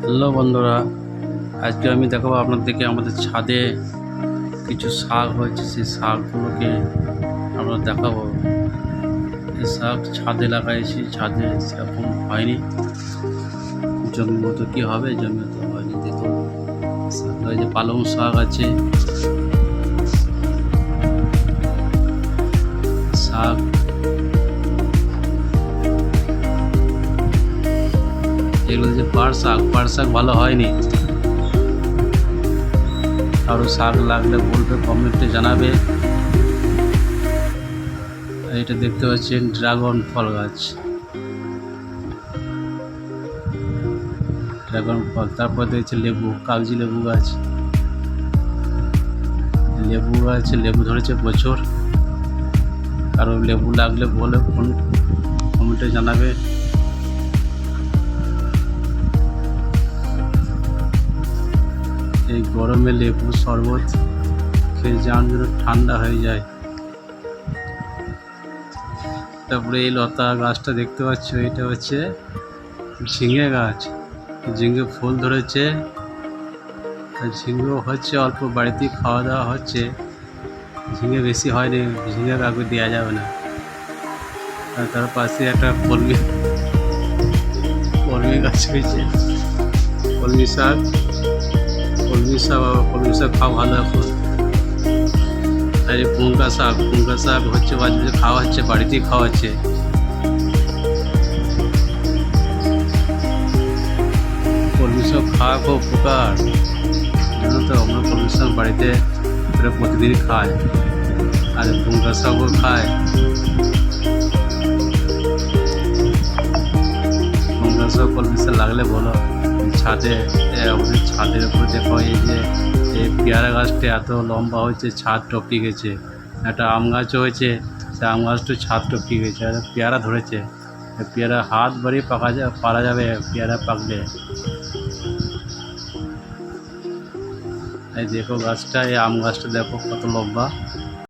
Hello বন্ধুরা, আজকে আমি দেখাবো আপনাদেরকে আমাদের ছাদে কিছু শাক হয়েছে। সেই শাকগুলোকে আমরা দেখাবো। এই শাক ছাদে লাগাইছি, ছাদে সেরকম হয়নি, জমি মতো কী হবে, জমি মতো হয়নি। দেখুন শাক হয়েছে, পালং শাক আছে, শাক এগুলো যে পাট শাক ভালো হয়নি। আরও শাক লাগলে বলবে, কমেন্টে জানাবে। এটা দেখতে পাচ্ছেন ড্রাগন ফল গাছ, ড্রাগন ফল। তারপর দেখছি লেবু, কাগজি লেবু গাছ, লেবু ধরেছে প্রচুর। কারো লেবু লাগলে বলে কমেন্টে জানাবে। এই গরমে লেবু শরবত খেয়ে যাওয়ার জন্য ঠান্ডা হয়ে যায়। তারপরে এই লতা গাছটা দেখতে পাচ্ছ, এটা হচ্ছে ঝিঙে গাছ। ঝিঙে ফুল ধরেছে, ঝিঙেও হচ্ছে অল্প, বাড়িতেই খাওয়া দাওয়া হচ্ছে। ঝিঙে বেশি হয়নি, ঝিঙে কাউকে দেওয়া যাবে না। আর তার পাশে একটা কলমি গাছ হয়েছে, কলমি শাক খাওয়া ভালো এখন। আর এই পুঙ্কা শাক হচ্ছে বাড়িতে খাওয়া হচ্ছে, বাড়িতেই খাওয়া হচ্ছে। কলমি শাক খাওয়া খুব উপকার, জানো তো। আমরা কলমি শাক বাড়িতে প্রতিদিন খাই, আর পুঙ্কা শাকও খায়। পুঙ্কা শাক কলমি শাক লাগলে বলো। ছাদে, আমাদের ছাদের উপর দেখো, এই যে এই পেয়ারা গাছটা এত লম্বা হয়েছে, ছাদ টপকে গেছে। একটা আম গাছও হয়েছে, সেই আম গাছটা ছাদ টপকে গেছে। আর পেয়ারা ধরেছে, পেয়ারা হাত বাড়িয়ে পারা যাবে পেয়ারা পাকলে। এই দেখো গাছটা, এই আম গাছটা দেখো কত লম্বা।